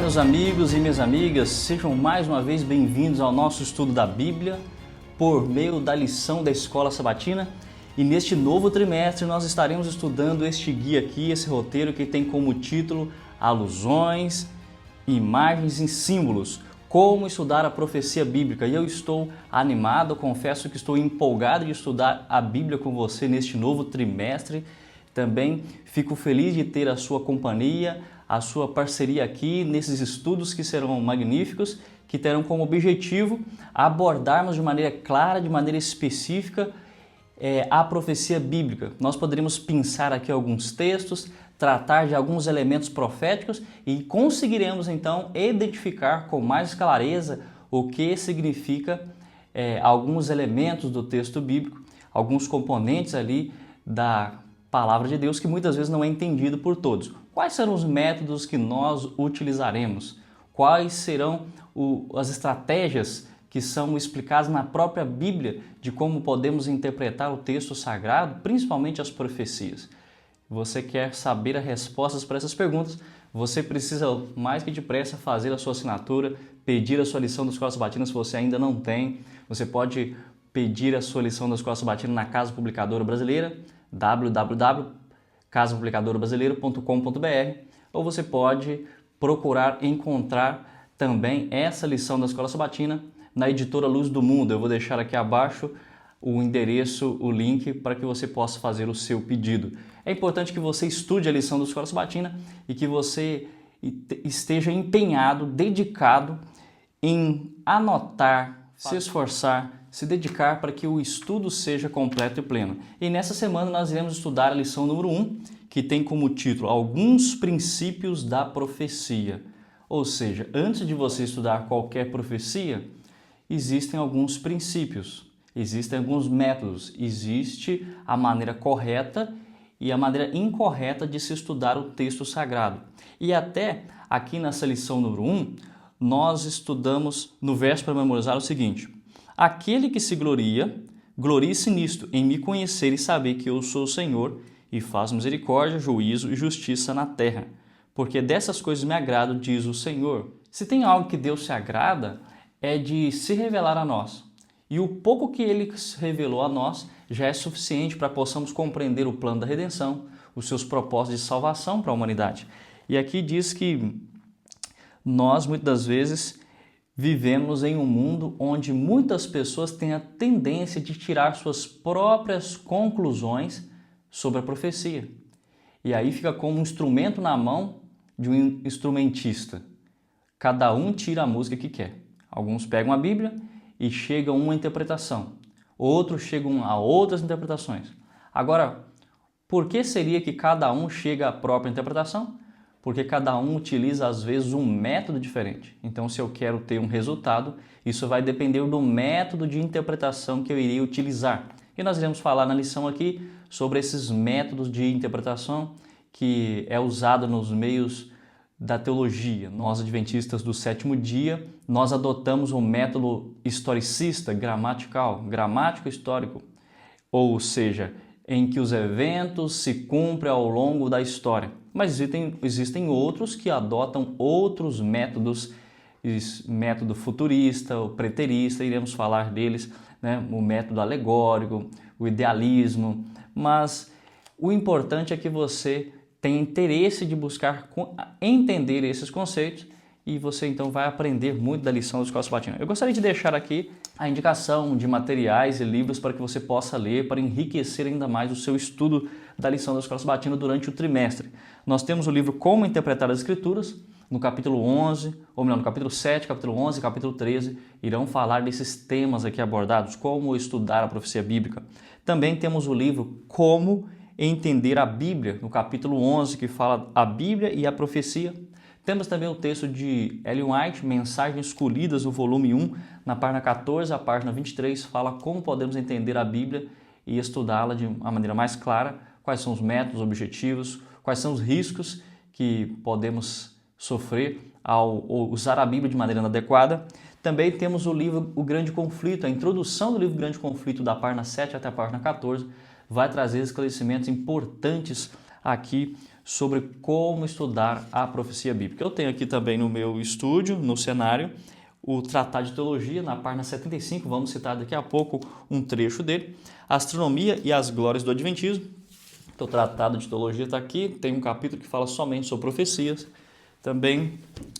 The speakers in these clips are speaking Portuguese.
meus amigos e minhas amigas, sejam mais uma vez bem-vindos ao nosso estudo da Bíblia por meio da lição da Escola Sabatina. E neste novo trimestre nós estaremos estudando este guia aqui, esse roteiro que tem como título Alusões, Imagens e Símbolos, como estudar a profecia bíblica. E eu estou animado, confesso que estou empolgado de estudar a Bíblia com você neste novo trimestre. Também fico feliz de ter a sua companhia, a sua parceria aqui nesses estudos que serão magníficos, que terão como objetivo abordarmos de maneira clara, de maneira específica, a profecia bíblica. Nós poderíamos pensar aqui alguns textos, tratar de alguns elementos proféticos e conseguiremos então identificar com mais clareza o que significa alguns elementos do texto bíblico, alguns componentes ali da palavra de Deus que muitas vezes não é entendido por todos. Quais serão os métodos que nós utilizaremos? Quais serão as estratégias que são explicadas na própria Bíblia de como podemos interpretar o texto sagrado, principalmente as profecias? Você quer saber as respostas para essas perguntas? Você precisa mais que depressa fazer a sua assinatura, pedir a sua lição da Escola Sabatina se você ainda não tem. Você pode pedir a sua lição da Escola Sabatina na Casa Publicadora Brasileira, www.casapublicadorabrasileira.com.br, ou você pode procurar encontrar também essa lição da Escola Sabatina na editora Luz do Mundo. Eu vou deixar aqui abaixo o endereço, o link para que você possa fazer o seu pedido. É importante que você estude a lição da Escola Sabatina e que você esteja empenhado, dedicado em anotar, se esforçar, se dedicar para que o estudo seja completo e pleno. E nessa semana nós iremos estudar a lição número 1, que tem como título Alguns Princípios da Profecia. Ou seja, antes de você estudar qualquer profecia, existem alguns princípios, existem alguns métodos, existe a maneira correta e a maneira incorreta de se estudar o texto sagrado. E até aqui nessa lição número 1, nós estudamos no verso para memorizar o seguinte: aquele que se gloria, glorie-se nisto, em me conhecer e saber que eu sou o Senhor, e faço misericórdia, juízo e justiça na terra. Porque dessas coisas me agrado, diz o Senhor. Se tem algo que Deus se agrada, é de se revelar a nós. E o pouco que Ele revelou a nós já é suficiente para que possamos compreender o plano da redenção, os seus propósitos de salvação para a humanidade. E aqui diz que nós, muitas das vezes, vivemos em um mundo onde muitas pessoas têm a tendência de tirar suas próprias conclusões sobre a profecia. E aí fica como um instrumento na mão de um instrumentista. Cada um tira a música que quer. Alguns pegam a Bíblia e chegam a uma interpretação. Outros chegam a outras interpretações. Agora, por que seria que cada um chega à própria interpretação? Porque cada um utiliza, às vezes, um método diferente. Então, se eu quero ter um resultado, isso vai depender do método de interpretação que eu irei utilizar. E nós iremos falar na lição aqui sobre esses métodos de interpretação que é usado nos meios da teologia. Nós, adventistas do sétimo dia, nós adotamos um método historicista, gramático histórico, ou seja, em que os eventos se cumprem ao longo da história. Mas existem outros que adotam outros métodos, método futurista, o preterista, iremos falar deles, né? O método alegórico, o idealismo, mas o importante é que você tenha interesse de buscar entender esses conceitos e você então vai aprender muito da lição da Escola Sabatina. Eu gostaria de deixar aqui a indicação de materiais e livros para que você possa ler, para enriquecer ainda mais o seu estudo da lição da Escola Sabatina durante o trimestre. Nós temos o livro Como Interpretar as Escrituras, no capítulo 11, ou melhor, no capítulo 7, capítulo 11 e capítulo 13, irão falar desses temas aqui abordados, como estudar a profecia bíblica. Também temos o livro Como Entender a Bíblia, no capítulo 11, que fala a Bíblia e a profecia. Temos também o texto de Ellen White, Mensagens Escolhidas, no volume 1, na página 14 à página 23, fala como podemos entender a Bíblia e estudá-la de uma maneira mais clara, quais são os métodos, objetivos, quais são os riscos que podemos sofrer ao usar a Bíblia de maneira inadequada. Também temos o livro O Grande Conflito, a introdução do livro Grande Conflito, da página 7 até a página 14, vai trazer esclarecimentos importantes aqui sobre como estudar a profecia bíblica. Eu tenho aqui também no meu estúdio, no cenário, o Tratado de Teologia, na página 75, vamos citar daqui a pouco um trecho dele, Astronomia e as Glórias do Adventismo. Então, o Tratado de Teologia está aqui, tem um capítulo que fala somente sobre profecias. Também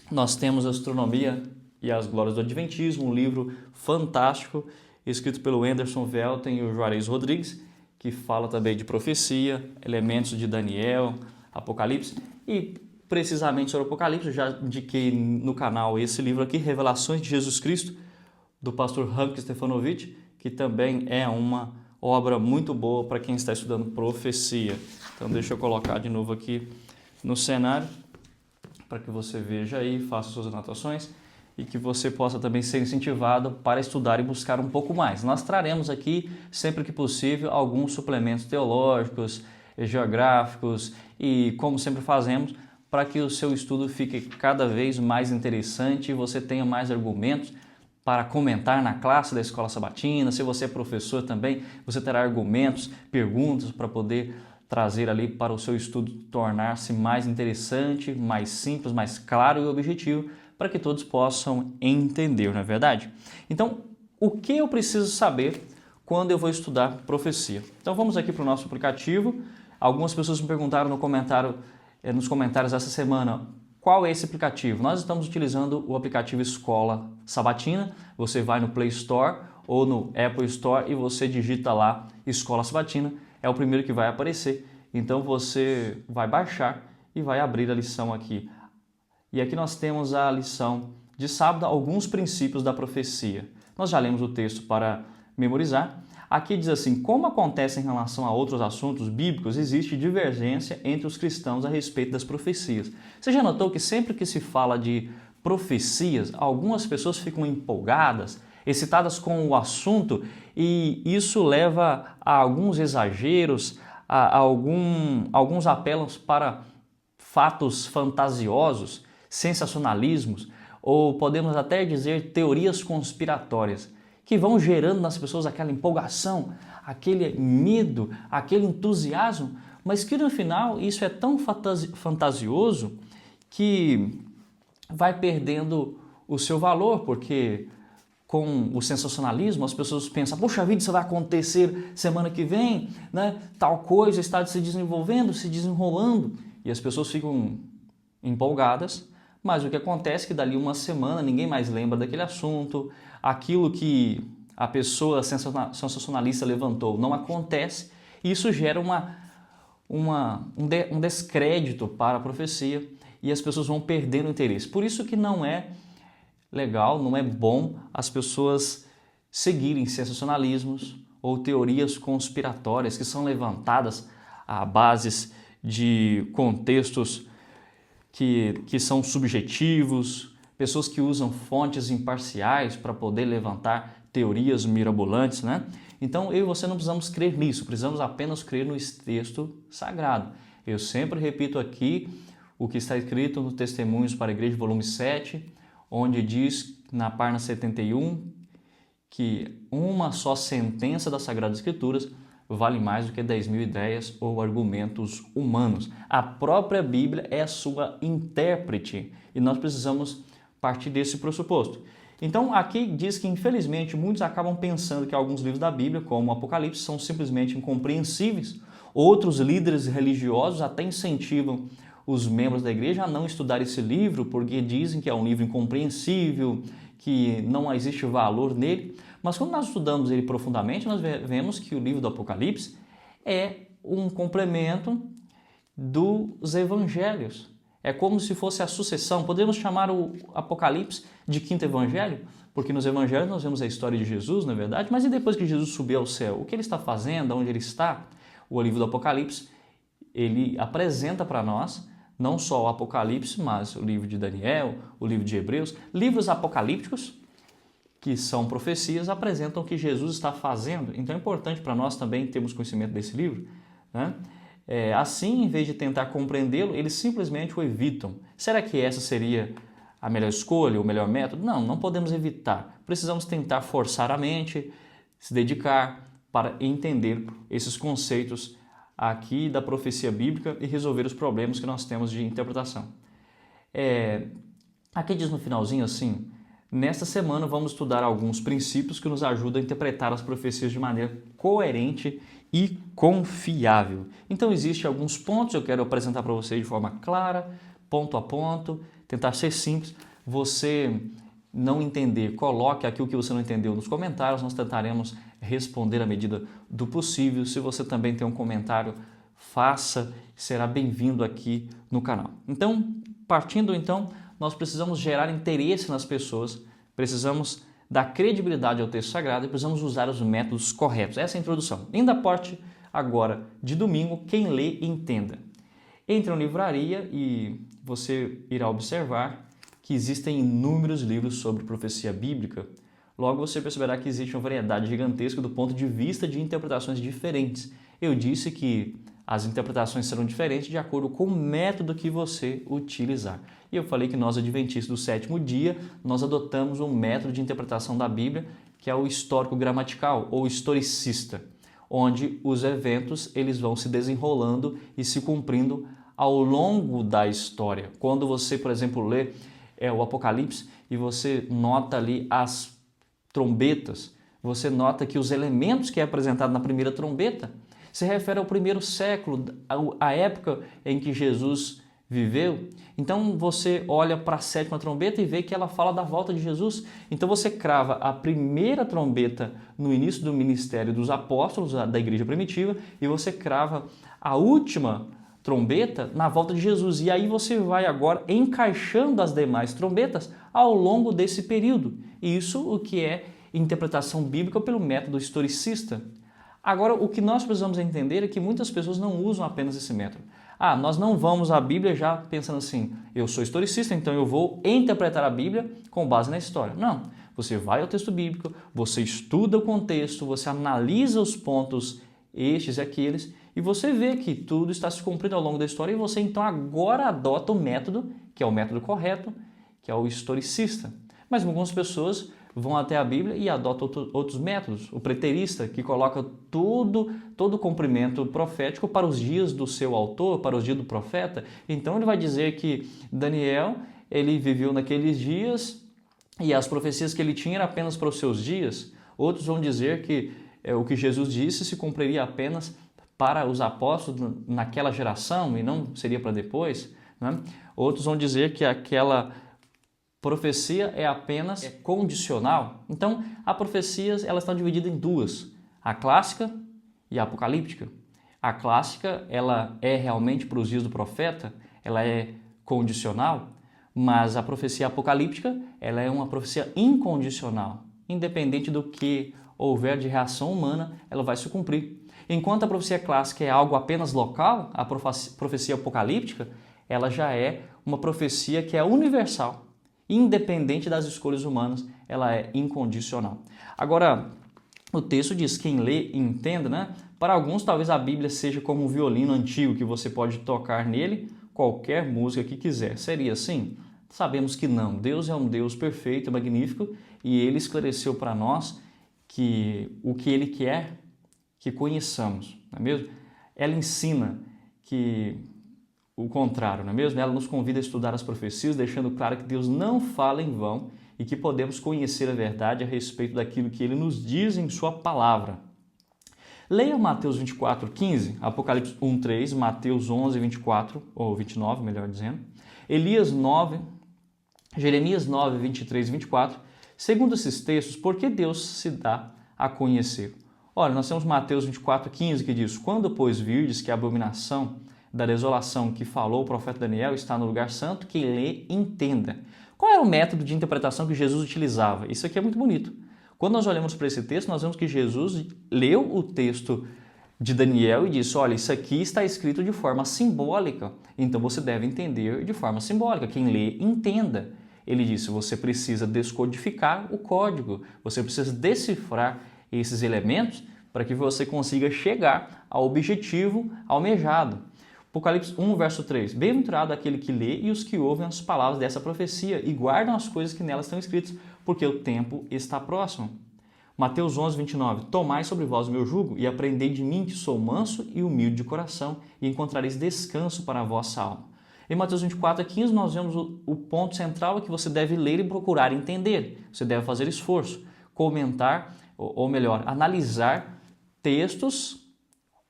nós temos Astronomia e as Glórias do Adventismo, um livro fantástico, escrito pelo Anderson Velten e o Juarez Rodrigues, que fala também de profecia, elementos de Daniel, Apocalipse e precisamente sobre Apocalipse. Eu já indiquei no canal esse livro aqui, Revelações de Jesus Cristo, do pastor Hank Stefanovic, que também é uma obra muito boa para quem está estudando profecia. Então deixa eu colocar de novo aqui no cenário, para que você veja aí, faça suas anotações e que você possa também ser incentivado para estudar e buscar um pouco mais. Nós traremos aqui, sempre que possível, alguns suplementos teológicos, geográficos e, como sempre fazemos, para que o seu estudo fique cada vez mais interessante e você tenha mais argumentos para comentar na classe da Escola Sabatina. Se você é professor também, você terá argumentos, perguntas para poder trazer ali para o seu estudo tornar-se mais interessante, mais simples, mais claro e objetivo, para que todos possam entender, não é verdade? Então, o que eu preciso saber quando eu vou estudar profecia? Então, vamos aqui para o nosso aplicativo. Algumas pessoas me perguntaram nos comentários essa semana, qual é esse aplicativo? Nós estamos utilizando o aplicativo Escola Sabatina. Você vai no Play Store ou no Apple Store e você digita lá Escola Sabatina. É o primeiro que vai aparecer. Então você vai baixar e vai abrir a lição aqui. E aqui nós temos a lição de sábado, alguns princípios da profecia. Nós já lemos o texto para memorizar. Aqui diz assim, como acontece em relação a outros assuntos bíblicos, existe divergência entre os cristãos a respeito das profecias. Você já notou que sempre que se fala de profecias, algumas pessoas ficam empolgadas, excitadas com o assunto, e isso leva a alguns exageros, alguns apelos para fatos fantasiosos, sensacionalismos, ou podemos até dizer teorias conspiratórias, que vão gerando nas pessoas aquela empolgação, aquele medo, aquele entusiasmo, mas que no final isso é tão fantasioso que vai perdendo o seu valor, porque com o sensacionalismo as pessoas pensam, poxa vida, isso vai acontecer semana que vem, né? Tal coisa está se desenvolvendo, se desenrolando, e as pessoas ficam empolgadas, mas o que acontece é que dali uma semana ninguém mais lembra daquele assunto, aquilo que a pessoa sensacionalista levantou não acontece, e isso gera um descrédito para a profecia e as pessoas vão perdendo o interesse. Por isso que não é legal, não é bom as pessoas seguirem sensacionalismos ou teorias conspiratórias que são levantadas a bases de contextos que são subjetivos, pessoas que usam fontes imparciais para poder levantar teorias mirabolantes, né? Então, eu e você não precisamos crer nisso, precisamos apenas crer no texto sagrado. Eu sempre repito aqui o que está escrito no Testemunhos para a Igreja, volume 7, onde diz, na página 71, que uma só sentença das Sagradas Escrituras vale mais do que 10.000 ideias ou argumentos humanos. A própria Bíblia é a sua intérprete e nós precisamos partir desse pressuposto. Então, aqui diz que, infelizmente, muitos acabam pensando que alguns livros da Bíblia, como o Apocalipse, são simplesmente incompreensíveis. Outros líderes religiosos até incentivam os membros da igreja a não estudar esse livro, porque dizem que é um livro incompreensível, que não existe valor nele. Mas quando nós estudamos ele profundamente, nós vemos que o livro do Apocalipse é um complemento dos evangelhos. É como se fosse a sucessão. Podemos chamar o Apocalipse de quinto evangelho, porque nos evangelhos nós vemos a história de Jesus, não é verdade? Mas e depois que Jesus subiu ao céu? O que ele está fazendo? Onde ele está? O livro do Apocalipse, ele apresenta para nós não só o Apocalipse, mas o livro de Daniel, o livro de Hebreus, livros apocalípticos, que são profecias, apresentam o que Jesus está fazendo. Então é importante para nós também termos conhecimento desse livro, né? Assim, em vez de tentar compreendê-lo, eles simplesmente o evitam. Será que essa seria a melhor escolha, o melhor método? Não, não podemos evitar. Precisamos tentar forçar a mente, se dedicar para entender esses conceitos aqui da profecia bíblica e resolver os problemas que nós temos de interpretação. Aqui diz no finalzinho assim: nesta semana vamos estudar alguns princípios que nos ajudam a interpretar as profecias de maneira coerente e confiável. Então existem alguns pontos que eu quero apresentar para vocês de forma clara, ponto a ponto, tentar ser simples. Você não entender, coloque aquilo que você não entendeu nos comentários, nós tentaremos responder à medida do possível. Se você também tem um comentário, faça, será bem-vindo aqui no canal. Então, partindo nós precisamos gerar interesse nas pessoas, precisamos dar credibilidade ao texto sagrado e precisamos usar os métodos corretos. Essa é a introdução. Indo à parte agora de domingo, quem lê, entenda. Entre na livraria e você irá observar que existem inúmeros livros sobre profecia bíblica. Logo você perceberá que existe uma variedade gigantesca do ponto de vista de interpretações diferentes. Eu disse que as interpretações serão diferentes de acordo com o método que você utilizar. E eu falei que nós, adventistas do sétimo dia, nós adotamos um método de interpretação da Bíblia que é o histórico-gramatical ou historicista, onde os eventos eles vão se desenrolando e se cumprindo ao longo da história. Quando você, por exemplo, lê o Apocalipse e você nota ali as trombetas, você nota que os elementos que é apresentado na primeira trombeta se refere ao primeiro século, à época em que Jesus viveu. Então você olha para a sétima trombeta e vê que ela fala da volta de Jesus. Então você crava a primeira trombeta no início do ministério dos apóstolos da igreja primitiva e você crava a última trombeta na volta de Jesus. E aí você vai agora encaixando as demais trombetas ao longo desse período. Isso o que é interpretação bíblica pelo método historicista. Agora, o que nós precisamos entender é que muitas pessoas não usam apenas esse método. Nós não vamos à Bíblia já pensando assim, eu sou historicista, então eu vou interpretar a Bíblia com base na história. Não, você vai ao texto bíblico, você estuda o contexto, você analisa os pontos estes e aqueles, e você vê que tudo está se cumprindo ao longo da história, e você então agora adota o método, que é o método correto, que é o historicista. Mas algumas pessoas vão até a Bíblia e adotam outros métodos. O preterista, que coloca todo o cumprimento profético para os dias do seu autor, para os dias do profeta. Então ele vai dizer que Daniel, ele viveu naqueles dias e as profecias que ele tinha eram apenas para os seus dias. Outros vão dizer que o que Jesus disse se cumpriria apenas para os apóstolos naquela geração e não seria para depois, né? Outros vão dizer que aquela profecia é apenas condicional. Então, as profecias elas estão divididas em duas, a clássica e a apocalíptica. A clássica ela é realmente para os dias do profeta, ela é condicional, mas a profecia apocalíptica ela é uma profecia incondicional. Independente do que houver de reação humana, ela vai se cumprir. Enquanto a profecia clássica é algo apenas local, a profecia apocalíptica ela já é uma profecia que é universal. Independente das escolhas humanas, ela é incondicional. Agora, o texto diz, quem lê, entenda, né? Para alguns, talvez a Bíblia seja como um violino antigo, que você pode tocar nele qualquer música que quiser. Seria assim? Sabemos que não. Deus é um Deus perfeito, magnífico, e Ele esclareceu para nós que o que Ele quer que conheçamos, não é mesmo? Ela ensina que o contrário, não é mesmo? Ela nos convida a estudar as profecias, deixando claro que Deus não fala em vão e que podemos conhecer a verdade a respeito daquilo que Ele nos diz em Sua palavra. Leia Mateus 24:15, Apocalipse 1:3, Mateus 11:24, ou 29, melhor dizendo, Jeremias 9:23-24. Segundo esses textos, por que Deus se dá a conhecer? Olha, nós temos Mateus 24:15 que diz, quando, pois, virdes que a abominação da desolação que falou o profeta Daniel está no lugar santo, quem lê, entenda. Qual era o método de interpretação que Jesus utilizava? Isso aqui é muito bonito. Quando nós olhamos para esse texto, nós vemos que Jesus leu o texto de Daniel e disse, olha, isso aqui está escrito de forma simbólica, então você deve entender de forma simbólica. Quem lê, entenda. Ele disse, você precisa descodificar o código, você precisa decifrar esses elementos para que você consiga chegar ao objetivo almejado. Apocalipse 1, verso 3. Bem-aventurado aquele que lê e os que ouvem as palavras dessa profecia e guardam as coisas que nelas estão escritas, porque o tempo está próximo. Mateus 11, 29. Tomai sobre vós o meu jugo e aprendei de mim, que sou manso e humilde de coração, e encontrareis descanso para a vossa alma. Em Mateus 24 a 15, nós vemos o ponto central que você deve ler e procurar entender. Você deve fazer esforço, comentar, ou melhor, analisar textos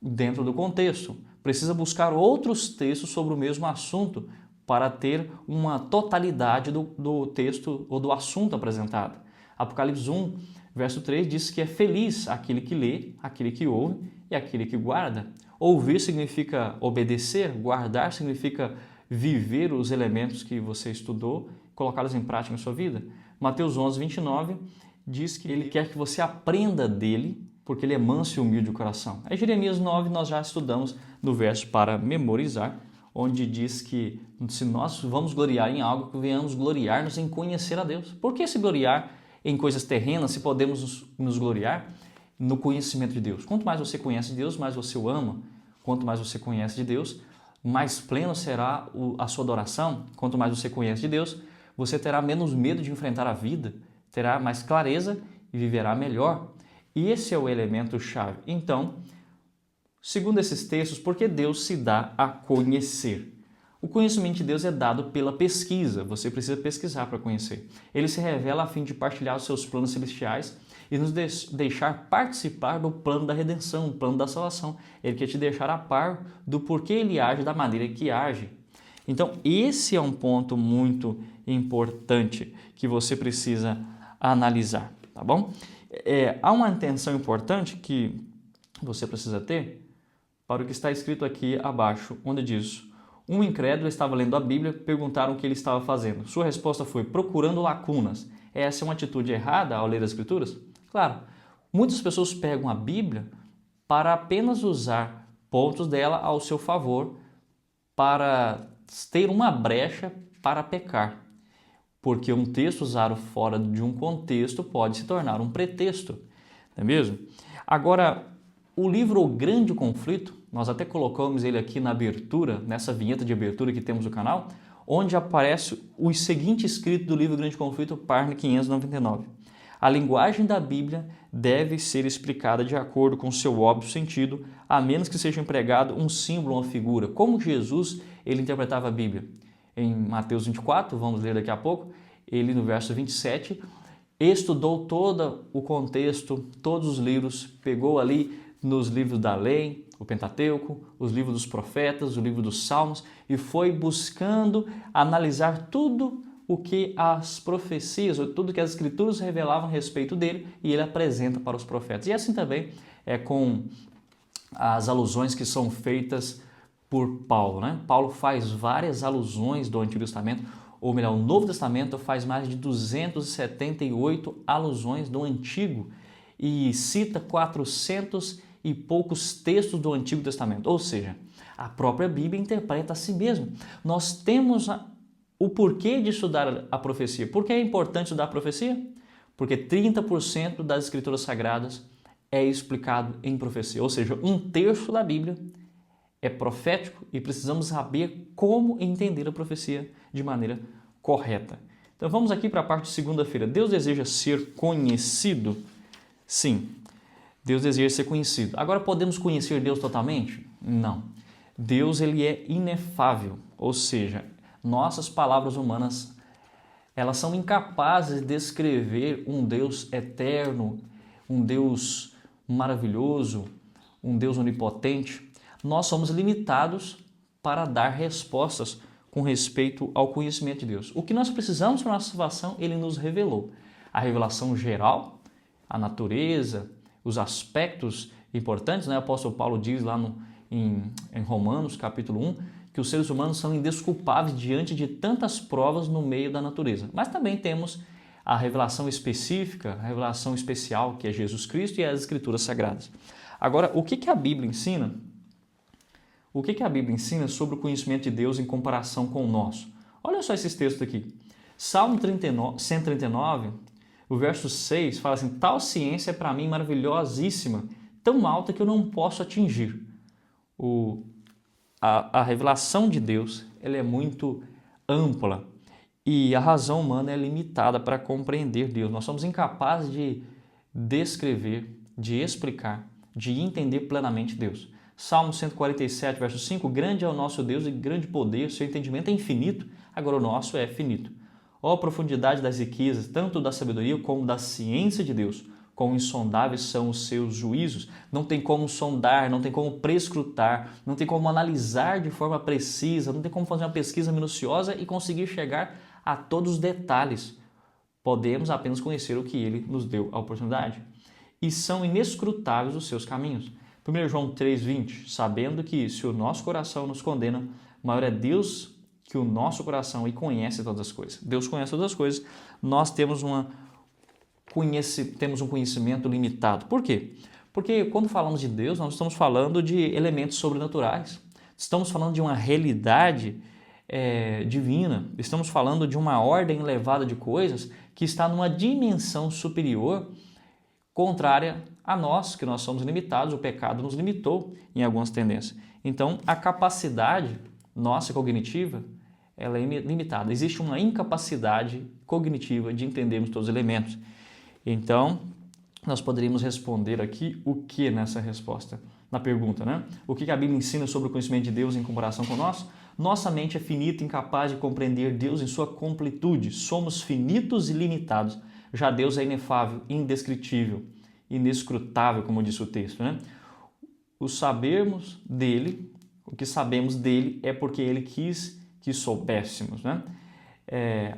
dentro do contexto. Precisa buscar outros textos sobre o mesmo assunto para ter uma totalidade do texto ou do assunto apresentado. Apocalipse 1, verso 3 diz que é feliz aquele que lê, aquele que ouve e aquele que guarda. Ouvir significa obedecer, guardar significa viver os elementos que você estudou, colocá-los em prática na sua vida. Mateus 11, 29 diz que ele quer que você aprenda dele, porque ele é manso e humilde de coração. Aí Jeremias 9 nós já estudamos no verso para memorizar, onde diz que se nós vamos gloriar em algo, que venhamos gloriar-nos em conhecer a Deus. Por que se gloriar em coisas terrenas se podemos nos gloriar no conhecimento de Deus? Quanto mais você conhece de Deus, mais você o ama. Quanto mais você conhece de Deus, mais pleno será a sua adoração. Quanto mais você conhece de Deus, você terá menos medo de enfrentar a vida, terá mais clareza e viverá melhor. E esse é o elemento chave. Então, segundo esses textos, por que Deus se dá a conhecer? O conhecimento de Deus é dado pela pesquisa, você precisa pesquisar para conhecer. Ele se revela a fim de partilhar os seus planos celestiais e nos deixar participar do plano da redenção, do plano da salvação. Ele quer te deixar a par do porquê ele age da maneira que age. Então, esse é um ponto muito importante que você precisa analisar, tá bom? Há uma atenção importante que você precisa ter para o que está escrito aqui abaixo, onde diz: um incrédulo estava lendo a Bíblia, perguntaram o que ele estava fazendo. Sua resposta foi: procurando lacunas. Essa é uma atitude errada ao ler as Escrituras? Claro, muitas pessoas pegam a Bíblia para apenas usar pontos dela ao seu favor, para ter uma brecha para pecar. Porque um texto usado fora de um contexto pode se tornar um pretexto, não é mesmo? Agora, o livro O Grande Conflito, nós até colocamos ele aqui na abertura, nessa vinheta de abertura que temos no canal, onde aparece o seguinte escrito do livro O Grande Conflito, página 599. A linguagem da Bíblia deve ser explicada de acordo com seu óbvio sentido, a menos que seja empregado um símbolo ou uma figura. Como Jesus ele interpretava a Bíblia? Em Mateus 24, vamos ler daqui a pouco, ele no verso 27, estudou todo o contexto, todos os livros, pegou ali nos livros da lei, o Pentateuco, os livros dos profetas, o livro dos Salmos, e foi buscando analisar tudo o que as profecias, tudo que as Escrituras revelavam a respeito dele, e ele apresenta para os profetas. E assim também é com as alusões que são feitas por Paulo, né? Paulo faz várias alusões do Antigo Testamento, ou melhor, o Novo Testamento faz mais de 278 alusões do Antigo e cita 400 e poucos textos do Antigo Testamento, ou seja, a própria Bíblia interpreta a si mesma. Nós temos o porquê de estudar a profecia. Por que é importante estudar a profecia? Porque 30% das Escrituras Sagradas é explicado em profecia, ou seja, um terço da Bíblia é profético e precisamos saber como entender a profecia de maneira correta. Então vamos aqui para a parte de segunda-feira. Deus deseja ser conhecido? Sim, Deus deseja ser conhecido. Agora, podemos conhecer Deus totalmente? Não. Deus ele é inefável, ou seja, nossas palavras humanas elas são incapazes de descrever um Deus eterno, um Deus maravilhoso, um Deus onipotente. Nós somos limitados para dar respostas com respeito ao conhecimento de Deus. O que nós precisamos para a nossa salvação, ele nos revelou. A revelação geral, a natureza, os aspectos importantes, né? O apóstolo Paulo diz lá em Romanos, capítulo 1, que os seres humanos são indesculpáveis diante de tantas provas no meio da natureza. Mas também temos a revelação específica, a revelação especial, que é Jesus Cristo e as Escrituras Sagradas. Agora, o que a Bíblia ensina? O que a Bíblia ensina sobre o conhecimento de Deus em comparação com o nosso? Olha só esses textos aqui. Salmo 139, o verso 6, fala assim: tal ciência é para mim maravilhosíssima, tão alta que eu não posso atingir. A revelação de Deus ela é muito ampla e a razão humana é limitada para compreender Deus. Nós somos incapazes descrever, de explicar, de entender plenamente Deus. Salmo 147, verso 5, grande é o nosso Deus e grande poder, seu entendimento é infinito, agora o nosso é finito. Ó profundidade das riquezas, tanto da sabedoria como da ciência de Deus, quão insondáveis são os seus juízos. Não tem como sondar, não tem como prescrutar, não tem como analisar de forma precisa, não tem como fazer uma pesquisa minuciosa e conseguir chegar a todos os detalhes. Podemos apenas conhecer o que ele nos deu a oportunidade. E são inescrutáveis os seus caminhos. 1 João 3,20, sabendo que se o nosso coração nos condena, maior é Deus que o nosso coração e conhece todas as coisas. Deus conhece todas as coisas, nós temos um conhecimento limitado. Por quê? Porque quando falamos de Deus, nós estamos falando de elementos sobrenaturais, estamos falando de uma realidade divina, estamos falando de uma ordem elevada de coisas que está numa dimensão superior, contrária a nós, que nós somos limitados, o pecado nos limitou em algumas tendências. Então, a capacidade nossa cognitiva, ela é limitada. Existe uma incapacidade cognitiva de entendermos todos os elementos. Então, nós poderíamos responder aqui o que nessa resposta? Na pergunta, né? O que a Bíblia ensina sobre o conhecimento de Deus em comparação com nós? Nossa mente é finita e incapaz de compreender Deus em sua completude. Somos finitos e limitados. Já Deus é inefável, indescritível, inescrutável, como disse o texto, né? O que sabemos dele é porque ele quis que soubéssemos, né?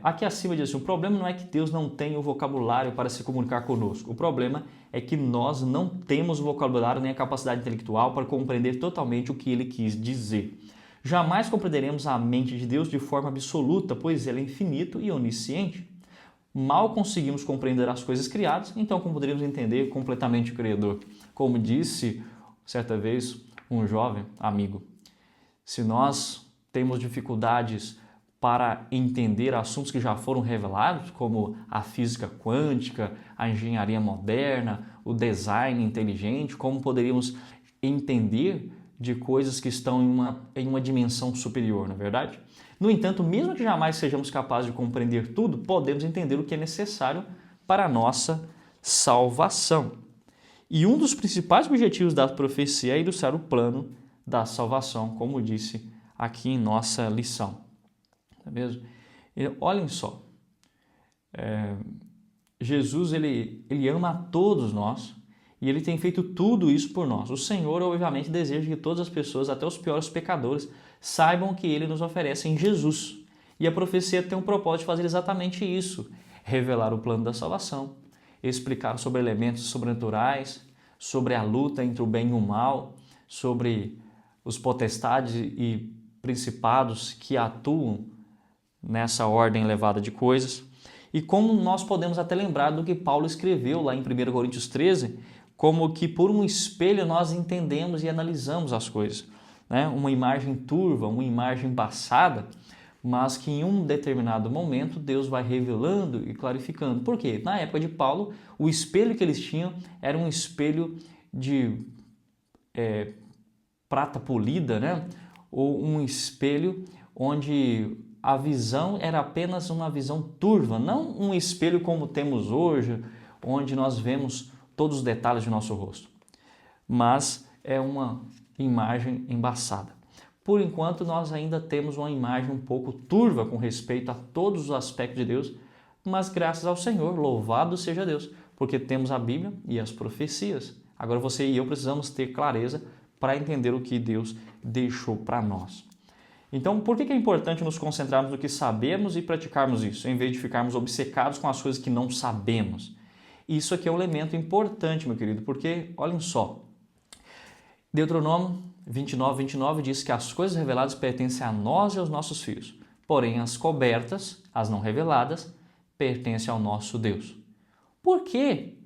Aqui acima diz assim, o problema não é que Deus não tenha o vocabulário para se comunicar conosco. O problema é que nós não temos o vocabulário nem a capacidade intelectual para compreender totalmente o que ele quis dizer. Jamais compreenderemos a mente de Deus de forma absoluta, pois ele é infinito e onisciente. Mal conseguimos compreender as coisas criadas, então como poderíamos entender completamente o Criador? Como disse certa vez um jovem amigo, se nós temos dificuldades para entender assuntos que já foram revelados, como a física quântica, a engenharia moderna, o design inteligente, como poderíamos entender de coisas que estão em uma dimensão superior, não é verdade? No entanto, mesmo que jamais sejamos capazes de compreender tudo, podemos entender o que é necessário para a nossa salvação. E um dos principais objetivos da profecia é ilustrar o plano da salvação, como disse aqui em nossa lição. Não é mesmo? Olhem só, Jesus ele ama a todos nós e ele tem feito tudo isso por nós. O Senhor, obviamente, deseja que todas as pessoas, até os piores pecadores, saibam que ele nos oferece em Jesus. E a profecia tem um propósito de fazer exatamente isso, revelar o plano da salvação, explicar sobre elementos sobrenaturais, sobre a luta entre o bem e o mal, sobre os potestades e principados que atuam nessa ordem elevada de coisas. E como nós podemos até lembrar do que Paulo escreveu lá em 1 Coríntios 13, como que por um espelho nós entendemos e analisamos as coisas, né? Uma imagem turva, uma imagem embaçada, mas que em um determinado momento Deus vai revelando e clarificando. Por quê? Na época de Paulo, o espelho que eles tinham era um espelho de prata polida, né? Ou um espelho onde a visão era apenas uma visão turva, não um espelho como temos hoje, onde nós vemos todos os detalhes de nosso rosto, mas é uma imagem embaçada. Por enquanto, nós ainda temos uma imagem um pouco turva com respeito a todos os aspectos de Deus, mas graças ao Senhor, louvado seja Deus, porque temos a Bíblia e as profecias. Agora você e eu precisamos ter clareza para entender o que Deus deixou para nós. Então, por que é importante nos concentrarmos no que sabemos e praticarmos isso, em vez de ficarmos obcecados com as coisas que não sabemos? Isso aqui é um elemento importante, meu querido, porque, olhem só, Deuteronômio 29 diz que as coisas reveladas pertencem a nós e aos nossos filhos, porém as cobertas, as não reveladas, pertencem ao nosso Deus. Por que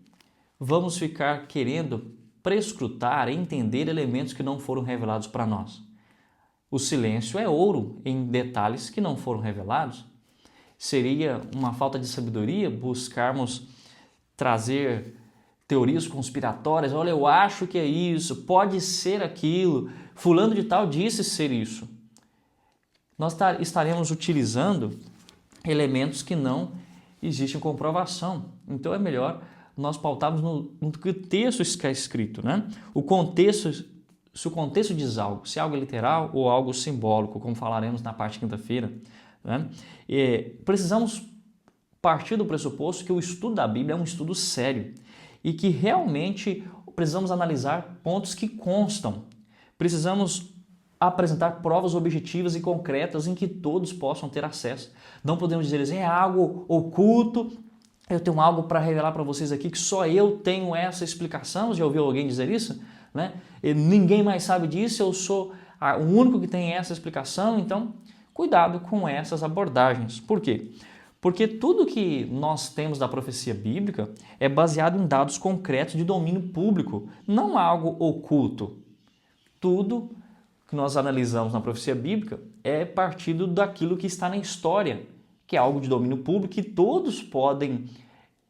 vamos ficar querendo prescrutar, entender elementos que não foram revelados para nós? O silêncio é ouro em detalhes que não foram revelados. Seria uma falta de sabedoria buscarmos trazer teorias conspiratórias. Olha, eu acho que é isso, pode ser aquilo, fulano de tal disse ser isso. Nós estaremos utilizando elementos que não existem comprovação. Então é melhor nós pautamos no que o texto está escrito, né? Se o contexto diz algo, se é algo literal ou algo simbólico, como falaremos na parte de quinta-feira, né? Precisamos partir do pressuposto que o estudo da Bíblia é um estudo sério e que realmente precisamos analisar pontos que constam. Precisamos apresentar provas objetivas e concretas em que todos possam ter acesso. Não podemos dizer assim, é algo oculto, eu tenho algo para revelar para vocês aqui que só eu tenho essa explicação. Já ouviu alguém dizer isso? Né? E ninguém mais sabe disso, eu sou o único que tem essa explicação. Então, cuidado com essas abordagens. Por quê? Porque tudo que nós temos da profecia bíblica é baseado em dados concretos de domínio público, não algo oculto. Tudo que nós analisamos na profecia bíblica é partido daquilo que está na história, que é algo de domínio público que todos podem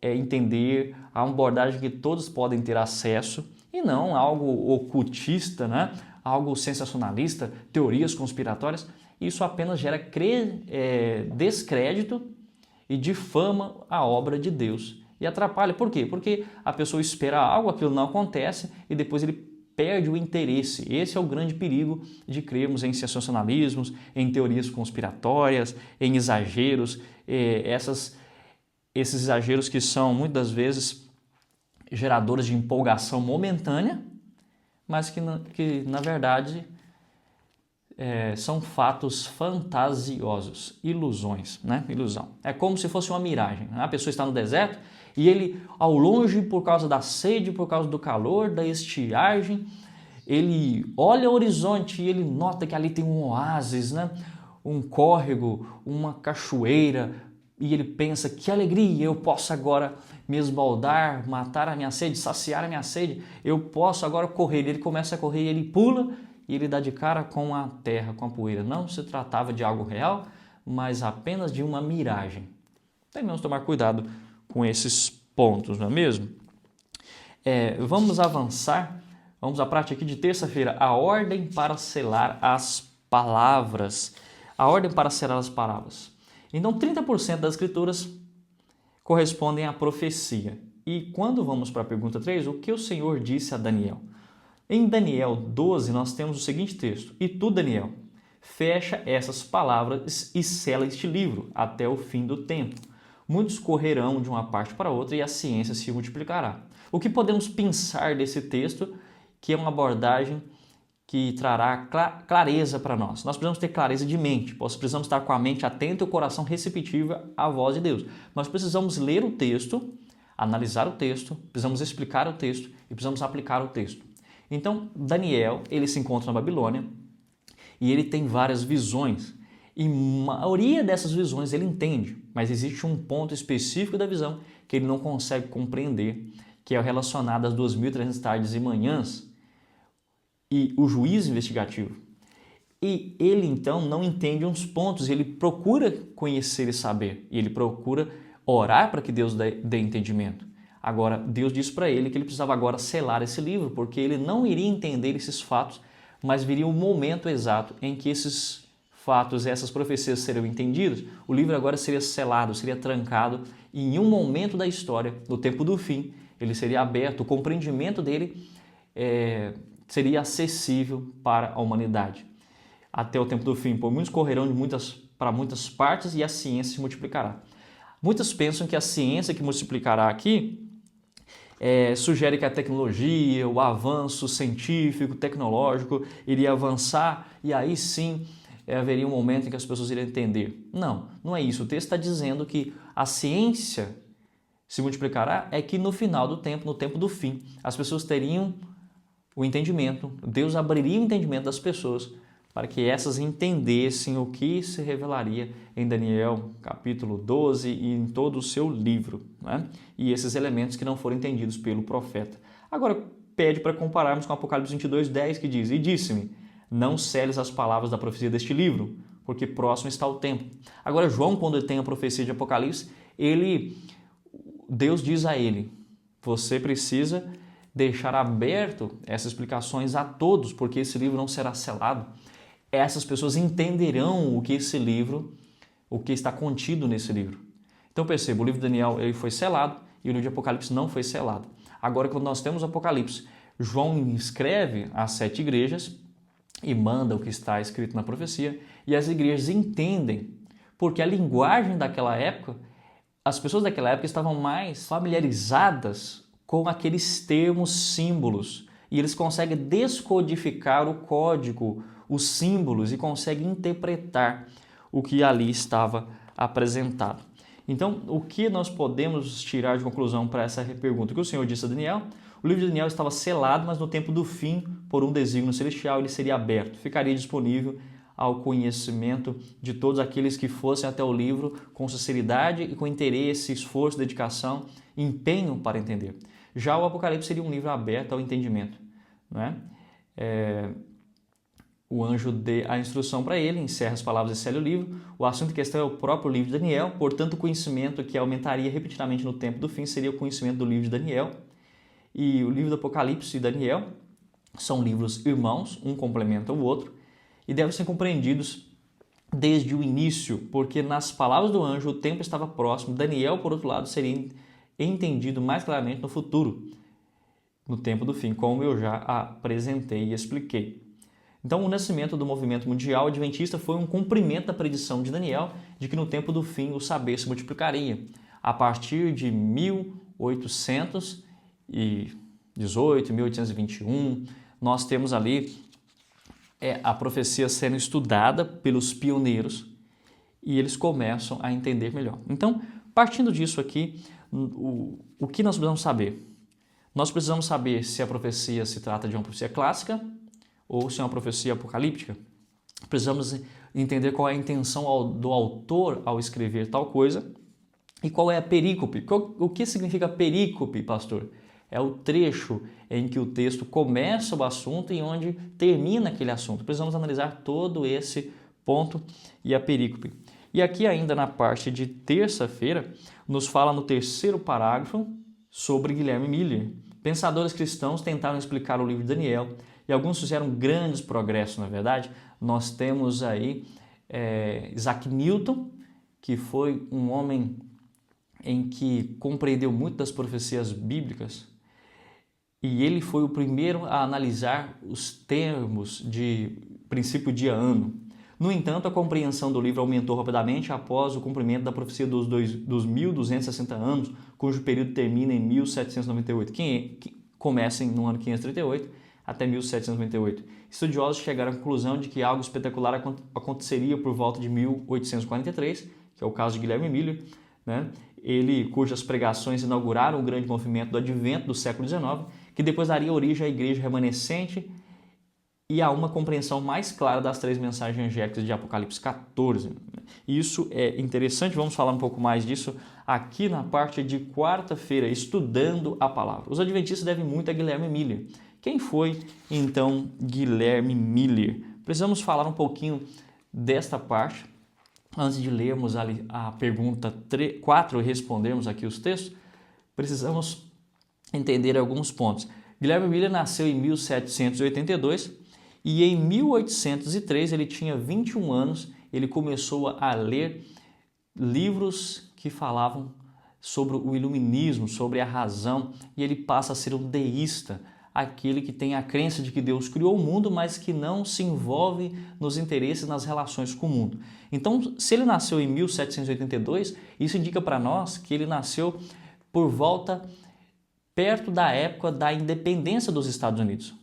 entender, a uma abordagem que todos podem ter acesso, e não algo ocultista, né? Algo sensacionalista, teorias conspiratórias. Isso apenas gera descrédito e difama a obra de Deus. E atrapalha. Por quê? Porque a pessoa espera algo, aquilo não acontece e depois ele perde o interesse. Esse é o grande perigo de crermos em sensacionalismos, em teorias conspiratórias, em exageros, esses exageros que são muitas vezes geradores de empolgação momentânea, mas que na verdade são fatos fantasiosos, ilusões, né? Ilusão. É como se fosse uma miragem. A pessoa está no deserto e ele, ao longe, por causa da sede, por causa do calor, da estiagem, ele olha o horizonte e ele nota que ali tem um oásis, né? Um córrego, uma cachoeira, e ele pensa, que alegria, eu posso agora me esbaldar, matar a minha sede, saciar a minha sede, eu posso agora correr. Ele começa a correr, ele pula e ele dá de cara com a terra, com a poeira. Não se tratava de algo real, mas apenas de uma miragem. Devemos tomar cuidado com esses pontos, não é mesmo? Vamos avançar, vamos à prática aqui de terça-feira, a ordem para selar as palavras. A ordem para selar as palavras. Então, 30% das escrituras correspondem à profecia. E quando vamos para a pergunta 3, o que o Senhor disse a Daniel? Em Daniel 12, nós temos o seguinte texto: E tu, Daniel, fecha essas palavras e sela este livro até o fim do tempo. Muitos correrão de uma parte para outra e a ciência se multiplicará. O que podemos pensar desse texto, que é uma abordagem que trará clareza para nós. Nós precisamos ter clareza de mente, precisamos estar com a mente atenta e o coração receptivo à voz de Deus. Nós precisamos ler o texto, analisar o texto, precisamos explicar o texto e precisamos aplicar o texto. Então, Daniel, ele se encontra na Babilônia e ele tem várias visões. E a maioria dessas visões ele entende, mas existe um ponto específico da visão que ele não consegue compreender, que é relacionado às 2.300 tardes e manhãs e o juízo investigativo. E ele, então, não entende uns pontos, ele procura conhecer e saber, e ele procura orar para que Deus dê entendimento. Agora, Deus disse para ele que ele precisava agora selar esse livro, porque ele não iria entender esses fatos, mas viria o momento exato em que esses fatos, essas profecias seriam entendidas. O livro agora seria selado, seria trancado, e em um momento da história, no tempo do fim, ele seria aberto, o compreendimento dele seria acessível para a humanidade. Até o tempo do fim, por muitos correrão para muitas partes e a ciência se multiplicará. Muitos pensam que a ciência que multiplicará aqui sugere que a tecnologia, o avanço científico, tecnológico iria avançar e aí sim haveria um momento em que as pessoas iriam entender. Não, não é isso. O texto está dizendo que a ciência se multiplicará é que no final do tempo, no tempo do fim, as pessoas teriam o entendimento, Deus abriria o entendimento das pessoas para que essas entendessem o que se revelaria em Daniel capítulo 12 e em todo o seu livro, né? E esses elementos que não foram entendidos pelo profeta. Agora, pede para compararmos com Apocalipse 22:10, que diz: E disse-me, não seles as palavras da profecia deste livro, porque próximo está o tempo. Agora, João, quando ele tem a profecia de Apocalipse, Deus diz a ele, você precisa deixar aberto essas explicações a todos, porque esse livro não será selado. Essas pessoas entenderão o que esse livro, o que está contido nesse livro. Então perceba, o livro de Daniel ele foi selado e o livro de Apocalipse não foi selado. Agora, quando nós temos o Apocalipse, João escreve às 7 igrejas e manda o que está escrito na profecia, e as igrejas entendem, porque a linguagem daquela época, as pessoas daquela época estavam mais familiarizadas com aqueles termos, símbolos, e eles conseguem descodificar o código, os símbolos, e conseguem interpretar o que ali estava apresentado. Então, o que nós podemos tirar de conclusão para essa pergunta? O que o Senhor disse a Daniel? O livro de Daniel estava selado, mas no tempo do fim, por um desígnio celestial, ele seria aberto, ficaria disponível ao conhecimento de todos aqueles que fossem até o livro com sinceridade e com interesse, esforço, dedicação, empenho para entender. Já o Apocalipse seria um livro aberto ao entendimento, não é? O anjo dê a instrução para ele, encerra as palavras e sela o livro. O assunto em questão é o próprio livro de Daniel, portanto o conhecimento que aumentaria repetidamente no tempo do fim seria o conhecimento do livro de Daniel. E o livro do Apocalipse e Daniel são livros irmãos, um complementa o outro, e devem ser compreendidos desde o início, porque nas palavras do anjo o tempo estava próximo. Daniel, por outro lado, seria entendido mais claramente no futuro, no tempo do fim, como eu já apresentei e expliquei. Então, o nascimento do movimento mundial adventista foi um cumprimento da predição de Daniel de que no tempo do fim o saber se multiplicaria. A partir de 1818, 1821, nós temos ali a profecia sendo estudada pelos pioneiros e eles começam a entender melhor. Então, partindo disso aqui, o que nós precisamos saber? Nós precisamos saber se a profecia se trata de uma profecia clássica ou se é uma profecia apocalíptica. Precisamos entender qual é a intenção do autor ao escrever tal coisa e qual é a perícope. O que significa perícope, pastor? É o trecho em que o texto começa o assunto e onde termina aquele assunto. Precisamos analisar todo esse ponto e a perícope. E aqui ainda na parte de terça-feira, nos fala no terceiro parágrafo sobre Guilherme Miller. Pensadores cristãos tentaram explicar o livro de Daniel e alguns fizeram grandes progressos, na verdade. Nós temos aí Isaac Newton, que foi um homem em que compreendeu muito das profecias bíblicas e ele foi o primeiro a analisar os termos de princípio dia-ano. No entanto, a compreensão do livro aumentou rapidamente após o cumprimento da profecia dos 1.260 anos, cujo período termina em 1798, que começa no ano 538 até 1798. Estudiosos chegaram à conclusão de que algo espetacular aconteceria por volta de 1843, que é o caso de Guilherme Miller, né? Ele, cujas pregações inauguraram o grande movimento do advento do século XIX, que depois daria origem à igreja remanescente e a uma compreensão mais clara das 3 mensagens angélicas de Apocalipse 14. Isso é interessante, vamos falar um pouco mais disso aqui na parte de quarta-feira, estudando a palavra. Os adventistas devem muito a Guilherme Miller. Quem foi, então, Guilherme Miller? Precisamos falar um pouquinho desta parte, antes de lermos a pergunta 4 e respondermos aqui os textos, precisamos entender alguns pontos. Guilherme Miller nasceu em 1782 e em 1803 ele tinha 21 anos, ele começou a ler livros que falavam sobre o iluminismo, sobre a razão, e ele passa a ser um deísta, aquele que tem a crença de que Deus criou o mundo, mas que não se envolve nos interesses, nas relações com o mundo. Então, se ele nasceu em 1782, isso indica para nós que ele nasceu por volta, perto da época da independência dos Estados Unidos.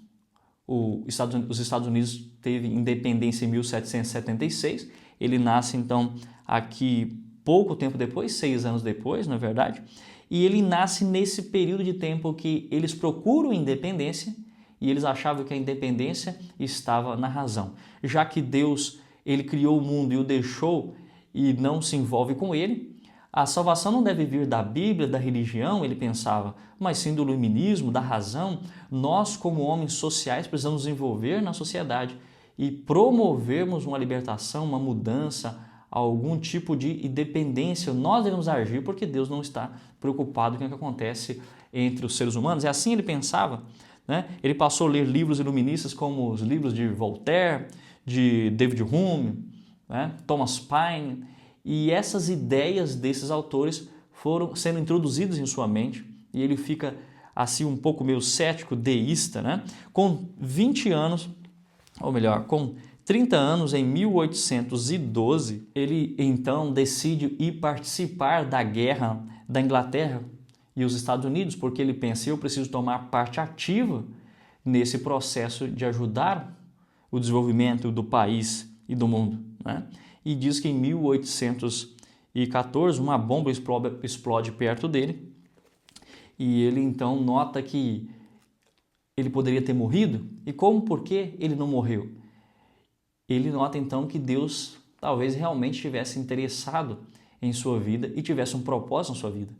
Os Estados Unidos teve independência em 1776, ele nasce então aqui pouco tempo depois, 6 anos depois, na verdade, e ele nasce nesse período de tempo que eles procuram independência e eles achavam que a independência estava na razão. Já que Deus, ele criou o mundo e o deixou e não se envolve com ele, a salvação não deve vir da Bíblia, da religião, ele pensava, mas sim do iluminismo, da razão. Nós, como homens sociais, precisamos nos envolver na sociedade e promovermos uma libertação, uma mudança, algum tipo de independência. Nós devemos agir porque Deus não está preocupado com o que acontece entre os seres humanos. E assim ele pensava, né? Ele passou a ler livros iluministas como os livros de Voltaire, de David Hume, né? Thomas Paine, e essas ideias desses autores foram sendo introduzidos em sua mente e ele fica assim um pouco meio cético, deísta, né? Com 20 anos, ou melhor, com 30 anos, em 1812, ele então decide ir participar da guerra da Inglaterra e os Estados Unidos, porque ele pensa, eu preciso tomar parte ativa nesse processo de ajudar o desenvolvimento do país e do mundo, né? E diz que em 1814 uma bomba explode perto dele e ele então nota que ele poderia ter morrido. E por que ele não morreu? Ele nota então que Deus talvez realmente estivesse interessado em sua vida e tivesse um propósito na sua vida.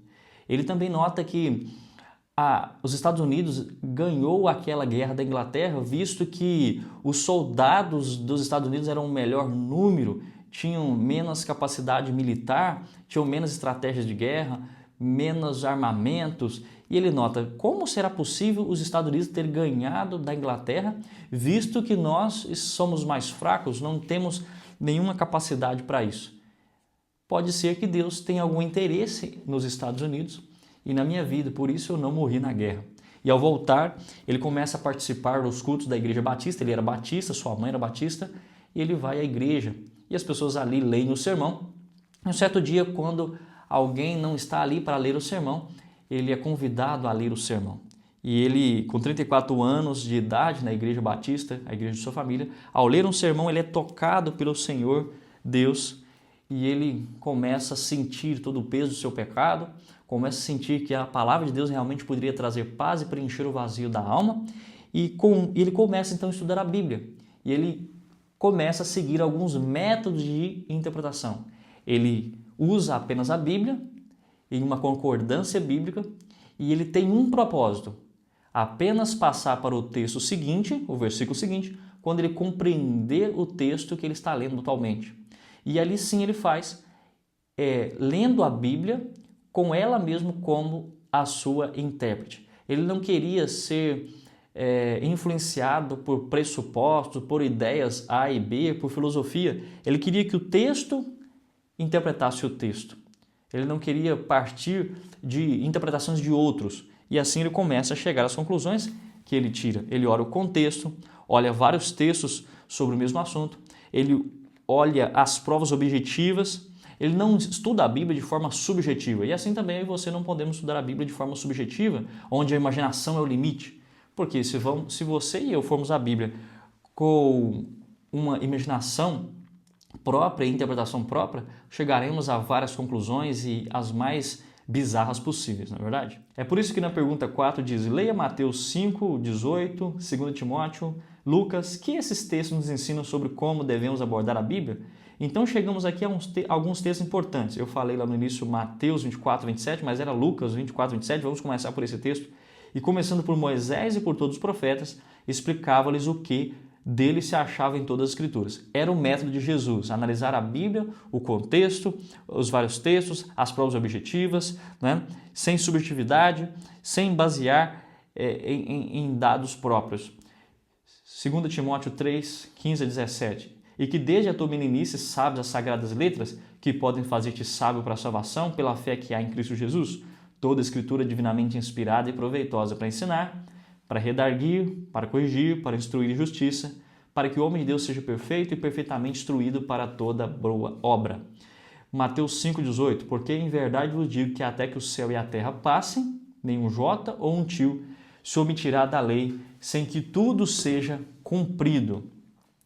Ele também nota que os Estados Unidos ganhou aquela guerra da Inglaterra, visto que os soldados dos Estados Unidos eram o melhor número, tinham menos capacidade militar, tinham menos estratégias de guerra, menos armamentos. E ele nota, como será possível os Estados Unidos ter ganhado da Inglaterra, visto que nós somos mais fracos, não temos nenhuma capacidade para isso. Pode ser que Deus tenha algum interesse nos Estados Unidos e na minha vida, por isso eu não morri na guerra. E ao voltar, ele começa a participar dos cultos da Igreja Batista, ele era batista, sua mãe era batista, e ele vai à igreja. E as pessoas ali leem o sermão. Um certo dia, quando alguém não está ali para ler o sermão, ele é convidado a ler o sermão. E ele, com 34 anos de idade na Igreja Batista, a igreja de sua família, ao ler um sermão, ele é tocado pelo Senhor Deus e ele começa a sentir todo o peso do seu pecado, começa a sentir que a palavra de Deus realmente poderia trazer paz e preencher o vazio da alma e ele começa então a estudar a Bíblia. E ele começa a seguir alguns métodos de interpretação. Ele usa apenas a Bíblia em uma concordância bíblica e ele tem um propósito, apenas passar para o texto seguinte, o versículo seguinte, quando ele compreender o texto que ele está lendo atualmente. E ali sim ele faz, lendo a Bíblia com ela mesmo como a sua intérprete. Ele não queria ser influenciado por pressupostos, por ideias A e B, por filosofia. Ele queria que o texto interpretasse o texto. Ele não queria partir de interpretações de outros. E assim ele começa a chegar às conclusões que ele tira. Ele olha o contexto, olha vários textos sobre o mesmo assunto, ele olha as provas objetivas, ele não estuda a Bíblia de forma subjetiva. E assim também eu e você não podemos estudar a Bíblia de forma subjetiva, onde a imaginação é o limite. Porque se você e eu formos a Bíblia com uma imaginação própria e interpretação própria, chegaremos a várias conclusões e as mais bizarras possíveis, não é verdade? É por isso que na pergunta 4 diz, leia Mateus 5, 18, 2 Timóteo, Lucas, que esses textos nos ensinam sobre como devemos abordar a Bíblia. Então chegamos aqui a alguns textos importantes. Eu falei lá no início Mateus 24, 27, mas era Lucas 24, 27, vamos começar por esse texto. E começando por Moisés e por todos os profetas, explicava-lhes o que dele se achava em todas as Escrituras. Era o método de Jesus, analisar a Bíblia, o contexto, os vários textos, as provas objetivas, né? Sem subjetividade, sem basear em dados próprios. 2 Timóteo 3, 15 a 17. E que desde a tua meninice sabes as sagradas letras que podem fazer-te sábio para a salvação pela fé que há em Cristo Jesus. Toda a Escritura é divinamente inspirada e proveitosa para ensinar, para redarguir, para corrigir, para instruir em justiça, para que o homem de Deus seja perfeito e perfeitamente instruído para toda boa obra. Mateus 5,18, porque em verdade vos digo que até que o céu e a terra passem, nenhum jota ou um tio se omitirá da lei, sem que tudo seja cumprido.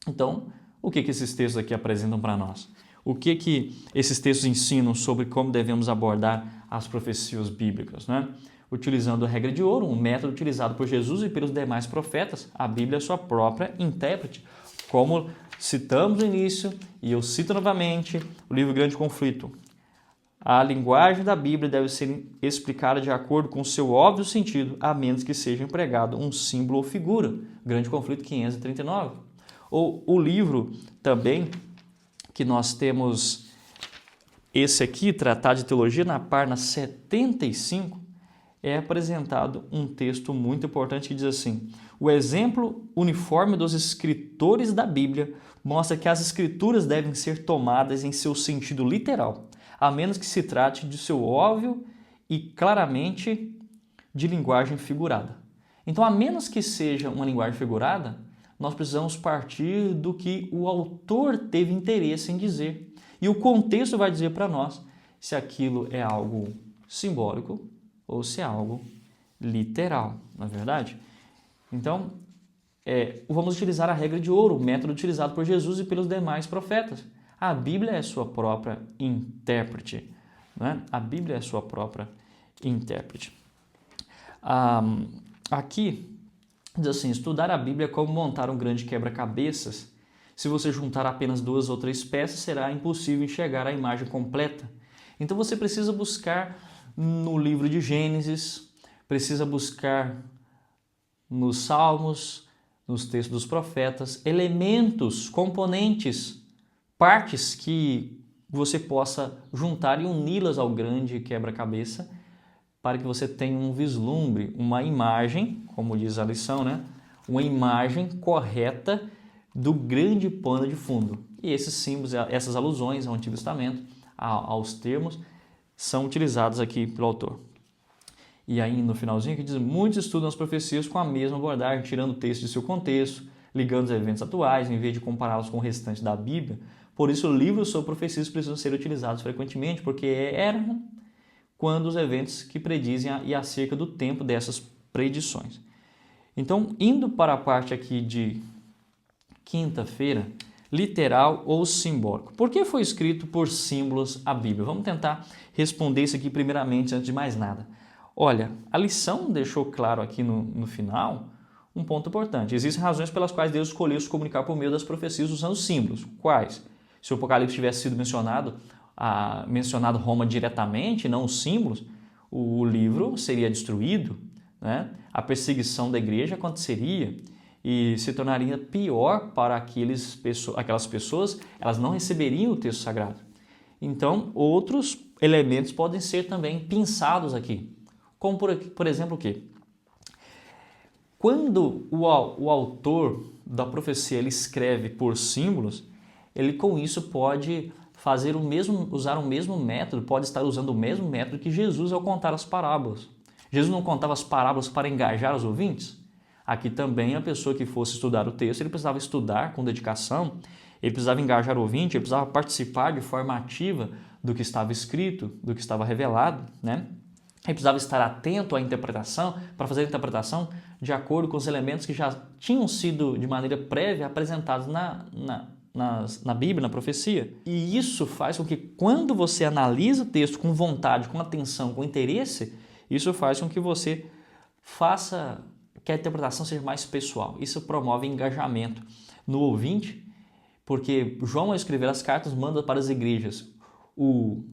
Então, o que esses textos aqui apresentam para nós? O que esses textos ensinam sobre como devemos abordar as profecias bíblicas, né? Utilizando a regra de ouro, um método utilizado por Jesus e pelos demais profetas, a Bíblia é sua própria intérprete. Como citamos no início, e eu cito novamente, o livro Grande Conflito. A linguagem da Bíblia deve ser explicada de acordo com o seu óbvio sentido, a menos que seja empregado um símbolo ou figura. Grande Conflito 539. Ou o livro também, que nós temos esse aqui, Tratado de Teologia, na página 75, é apresentado um texto muito importante que diz assim: o exemplo uniforme dos escritores da Bíblia mostra que as escrituras devem ser tomadas em seu sentido literal. a menos que se trate de seu óbvio e claramente de linguagem figurada. Então, a menos que seja uma linguagem figurada, nós precisamos partir do que o autor teve interesse em dizer. E o contexto vai dizer para nós se aquilo é algo simbólico ou se é algo literal, não é verdade? Então, vamos utilizar a regra de ouro, o método utilizado por Jesus e pelos demais profetas. A Bíblia é sua própria intérprete, né? A Bíblia é sua própria intérprete. Aqui diz assim, estudar a Bíblia é como montar um grande quebra-cabeças. Se você juntar apenas 2 ou 3 peças, será impossível enxergar a imagem completa. Então você precisa buscar no livro de Gênesis, precisa buscar nos Salmos, nos textos dos profetas, elementos, componentes, partes que você possa juntar e uni-las ao grande quebra-cabeça para que você tenha um vislumbre, uma imagem, como diz a lição, né? Uma imagem correta do grande pano de fundo. E esses símbolos, essas alusões ao Antigo Testamento, aos termos, são utilizados aqui pelo autor. E aí no finalzinho que diz, muitos estudam as profecias com a mesma abordagem, tirando o texto de seu contexto, ligando os eventos atuais, em vez de compará-los com o restante da Bíblia. Por isso, livros sobre profecias precisam ser utilizados frequentemente, porque eram quando os eventos que predizem e acerca do tempo dessas predições. Então, indo para a parte aqui de quinta-feira, literal ou simbólico. Por que foi escrito por símbolos a Bíblia? Vamos tentar responder isso aqui primeiramente, antes de mais nada. Olha, a lição deixou claro aqui no final um ponto importante. Existem razões pelas quais Deus escolheu se comunicar por meio das profecias usando símbolos. Quais? Se o Apocalipse tivesse sido mencionado Roma diretamente, não os símbolos, o livro seria destruído, né? A perseguição da igreja aconteceria e se tornaria pior para aquelas pessoas, elas não receberiam o texto sagrado. Então, outros elementos podem ser também pinçados aqui, como por exemplo o quê? Quando o autor da profecia ele escreve por símbolos, ele com isso pode usar o mesmo método, pode estar usando o mesmo método que Jesus ao contar as parábolas. Jesus não contava as parábolas para engajar os ouvintes? Aqui também a pessoa que fosse estudar o texto, ele precisava estudar com dedicação, ele precisava engajar o ouvinte, ele precisava participar de forma ativa do que estava escrito, do que estava revelado, né? Ele precisava estar atento à interpretação, para fazer a interpretação de acordo com os elementos que já tinham sido de maneira prévia apresentados na Bíblia, na profecia. E isso faz com que quando você analisa o texto com vontade, com atenção, com interesse, isso faz com que você faça que a interpretação seja mais pessoal. Isso promove engajamento no ouvinte, porque João, ao escrever as cartas, manda para as igrejas. O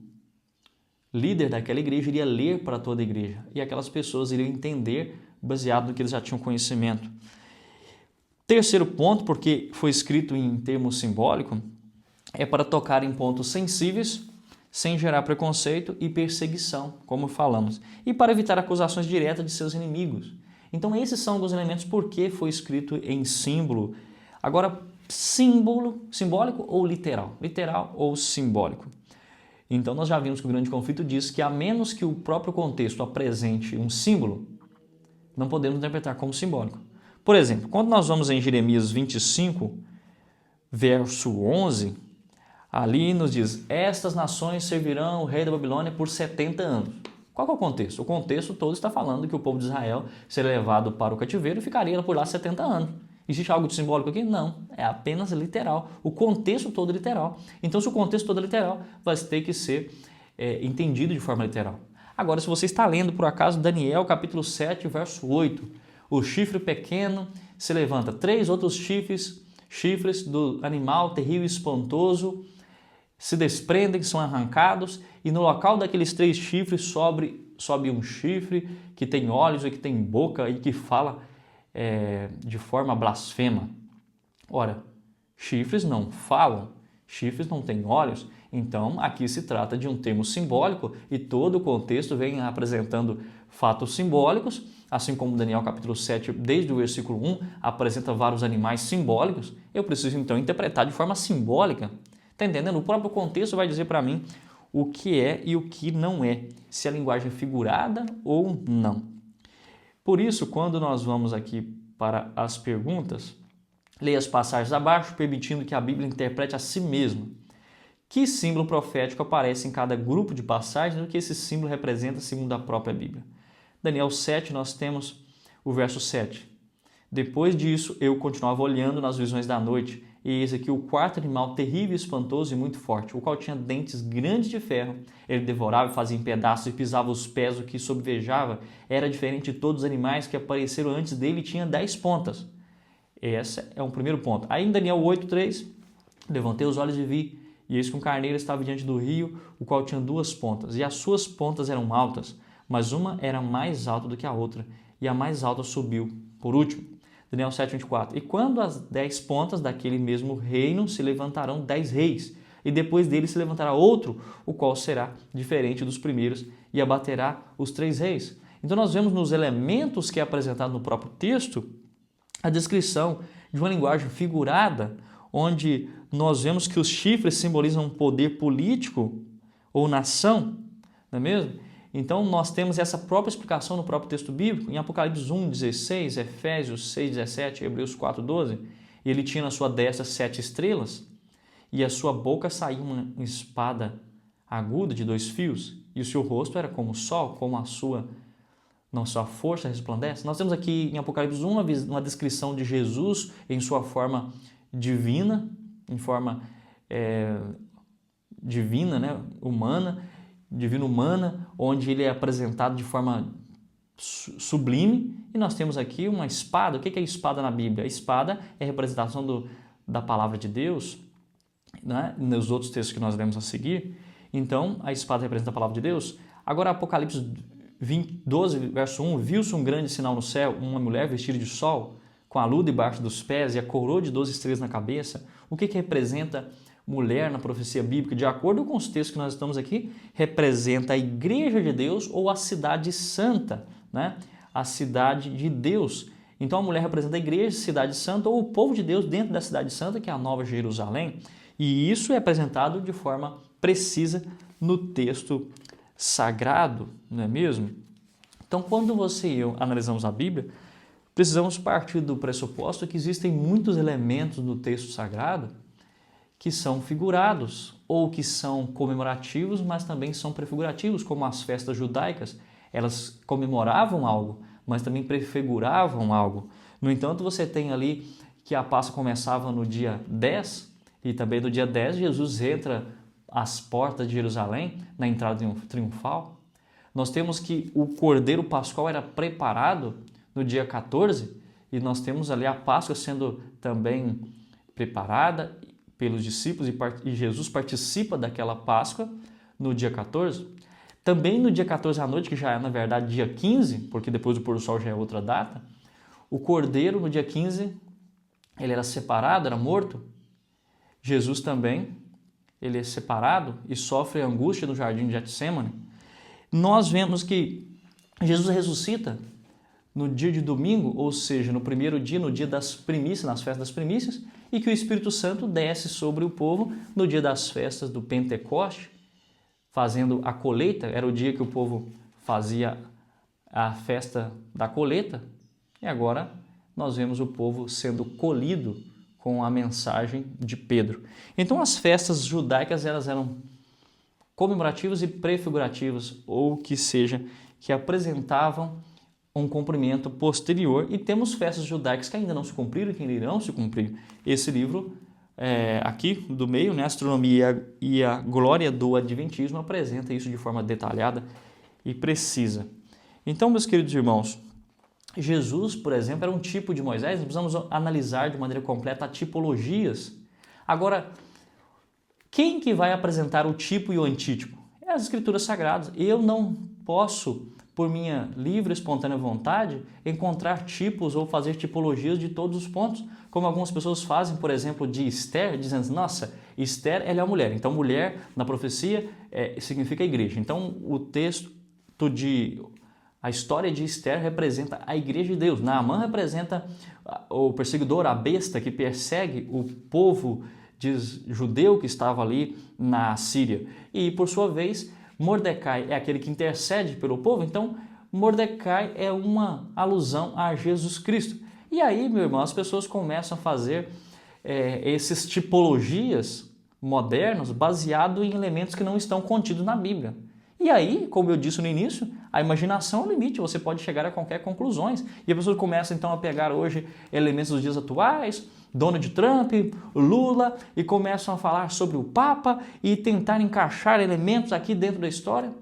líder daquela igreja iria ler para toda a igreja e aquelas pessoas iriam entender baseado no que eles já tinham conhecimento. Terceiro ponto, porque foi escrito em termo simbólico, é para tocar em pontos sensíveis, sem gerar preconceito e perseguição, como falamos, e para evitar acusações diretas de seus inimigos. Então esses são alguns elementos porque foi escrito em símbolo. Agora, símbolo, simbólico ou literal? Literal ou simbólico? Então nós já vimos que o grande conflito diz que a menos que o próprio contexto apresente um símbolo, não podemos interpretar como simbólico. Por exemplo, quando nós vamos em Jeremias 25, verso 11, ali nos diz, estas nações servirão o rei da Babilônia por 70 anos. Qual é o contexto? O contexto todo está falando que o povo de Israel seria levado para o cativeiro e ficaria por lá 70 anos. Existe algo de simbólico aqui? Não, é apenas literal. O contexto todo é literal. Então, se o contexto todo é literal, vai ter que ser entendido de forma literal. Agora, se você está lendo, por acaso, Daniel, capítulo 7, verso 8, o chifre pequeno se levanta, 3 outros chifres do animal terrível e espantoso, se desprendem, são arrancados, e no local daqueles 3 chifres sobe um chifre que tem olhos e que tem boca e que fala de forma blasfema. Ora, chifres não falam, chifres não têm olhos, então aqui se trata de um termo simbólico e todo o contexto vem apresentando fatos simbólicos, assim como Daniel capítulo 7, desde o versículo 1, apresenta vários animais simbólicos, eu preciso então interpretar de forma simbólica. Está entendendo? O próprio contexto vai dizer para mim o que é e o que não é, se a linguagem é figurada ou não. Por isso, quando nós vamos aqui para as perguntas, leia as passagens abaixo, permitindo que a Bíblia interprete a si mesma. Que símbolo profético aparece em cada grupo de passagens e o que esse símbolo representa segundo a própria Bíblia? Daniel 7, nós temos o verso 7. Depois disso, eu continuava olhando nas visões da noite, e eis aqui o quarto animal terrível, espantoso e muito forte, o qual tinha dentes grandes de ferro. Ele devorava e fazia em pedaços e pisava os pés, o que sobvejava era diferente de todos os animais que apareceram antes dele e tinha 10 pontas. Esse é um primeiro ponto. Aí em Daniel 8:3, levantei os olhos e vi, e eis que um carneiro estava diante do rio, o qual tinha 2 pontas, e as suas pontas eram altas, mas uma era mais alta do que a outra, e a mais alta subiu. Por último, Daniel 7:24. E quando as 10 pontas daquele mesmo reino se levantarão 10 reis, e depois dele se levantará outro, o qual será diferente dos primeiros, e abaterá os 3 reis. Então nós vemos nos elementos que é apresentado no próprio texto a descrição de uma linguagem figurada, onde nós vemos que os chifres simbolizam um poder político ou nação, não é mesmo? Então, nós temos essa própria explicação no próprio texto bíblico, em Apocalipse 1:16, Efésios 6:17, Hebreus 4:12. Ele tinha na sua destra 7 estrelas, e a sua boca saía uma espada aguda de 2 fios, e o seu rosto era como o sol, como a sua força resplandece. Nós temos aqui em Apocalipse 1 uma descrição de Jesus em sua forma divina, em forma divina, né? Divino-humana, onde ele é apresentado de forma sublime, e nós temos aqui uma espada. O que é espada na Bíblia? A espada é a representação da palavra de Deus, né? Nos outros textos que nós lemos a seguir. Então, a espada representa a palavra de Deus. Agora, Apocalipse 12, verso 1, viu-se um grande sinal no céu, uma mulher vestida de sol, com a lua debaixo dos pés e a coroa de 12 estrelas na cabeça. O que representa mulher na profecia bíblica? De acordo com os textos que nós estamos aqui, representa a igreja de Deus ou a cidade santa, né? A cidade de Deus. Então a mulher representa a igreja, a cidade santa ou o povo de Deus dentro da cidade santa, que é a Nova Jerusalém. E isso é apresentado de forma precisa no texto sagrado, não é mesmo? Então, quando você e eu analisamos a Bíblia, precisamos partir do pressuposto que existem muitos elementos no texto sagrado que são figurados ou que são comemorativos, mas também são prefigurativos, como as festas judaicas. Elas comemoravam algo, mas também prefiguravam algo. No entanto, você tem ali que a Páscoa começava no dia 10, e também no dia 10 Jesus entra às portas de Jerusalém, na entrada triunfal. Nós temos que o Cordeiro Pascual era preparado no dia 14, e nós temos ali a Páscoa sendo também preparada pelos discípulos, e Jesus participa daquela Páscoa no dia 14. Também no dia 14 à noite, que já é na verdade dia 15, porque depois do pôr do sol já é outra data, o Cordeiro no dia 15, ele era separado, era morto. Jesus também, ele é separado e sofre angústia no jardim de Getsêmani. Nós vemos que Jesus ressuscita no dia de domingo, ou seja, no primeiro dia, no dia das primícias, nas festas das primícias, e que o Espírito Santo desce sobre o povo no dia das festas do Pentecoste, fazendo a colheita. Era o dia que o povo fazia a festa da colheita, e agora nós vemos o povo sendo colhido com a mensagem de Pedro. Então as festas judaicas elas eram comemorativas e prefigurativas, ou que seja, que apresentavam um cumprimento posterior, e temos festas judaicas que ainda não se cumpriram e que ainda irão se cumprir. Esse livro aqui do meio, né, Astronomia e a Glória do Adventismo, apresenta isso de forma detalhada e precisa. Então, meus queridos irmãos, Jesus, por exemplo, era um tipo de Moisés. Nós precisamos analisar de maneira completa tipologias. Agora, quem que vai apresentar o tipo e o antítipo? É as Escrituras Sagradas. Eu não posso, por minha livre e espontânea vontade, encontrar tipos ou fazer tipologias de todos os pontos, como algumas pessoas fazem, por exemplo, de Esther, dizendo, nossa, Esther ela é uma mulher, então mulher na profecia significa igreja. Então o texto a história de Esther representa a igreja de Deus. Naamã representa o perseguidor, a besta que persegue o povo judeu que estava ali na Síria. E, por sua vez, Mordecai é aquele que intercede pelo povo, então Mordecai é uma alusão a Jesus Cristo. E aí, meu irmão, as pessoas começam a fazer essas tipologias modernos baseado em elementos que não estão contidos na Bíblia. E aí, como eu disse no início, a imaginação é o limite, você pode chegar a qualquer conclusões. E as pessoas começam então a pegar hoje elementos dos dias atuais, Donald Trump, Lula, e começam a falar sobre o Papa e tentar encaixar elementos aqui dentro da história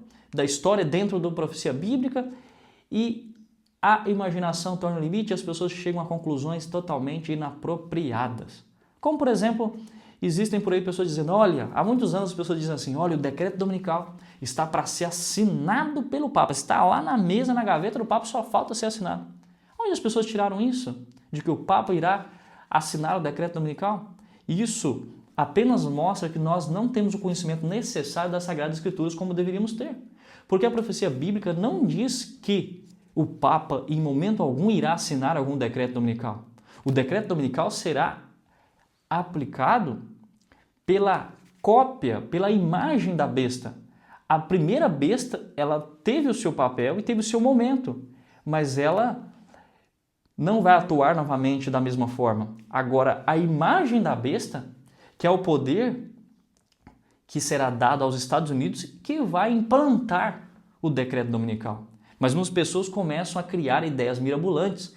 dentro da profecia bíblica, e a imaginação torna o limite e as pessoas chegam a conclusões totalmente inapropriadas. Como, por exemplo, existem por aí pessoas dizendo, olha, há muitos anos as pessoas dizem assim, olha, o decreto dominical está para ser assinado pelo Papa, está lá na mesa, na gaveta do Papa, só falta ser assinado. Onde as pessoas tiraram isso? De que o Papa irá assinar o decreto dominical? Isso apenas mostra que nós não temos o conhecimento necessário das Sagradas Escrituras como deveríamos ter. Porque a profecia bíblica não diz que o Papa, em momento algum, irá assinar algum decreto dominical. O decreto dominical será aplicado pela cópia, pela imagem da besta. A primeira besta, ela teve o seu papel e teve o seu momento, mas ela não vai atuar novamente da mesma forma. Agora, a imagem da besta, que é o poder que será dado aos Estados Unidos, que vai implantar o decreto dominical. Mas muitas pessoas começam a criar ideias mirabolantes,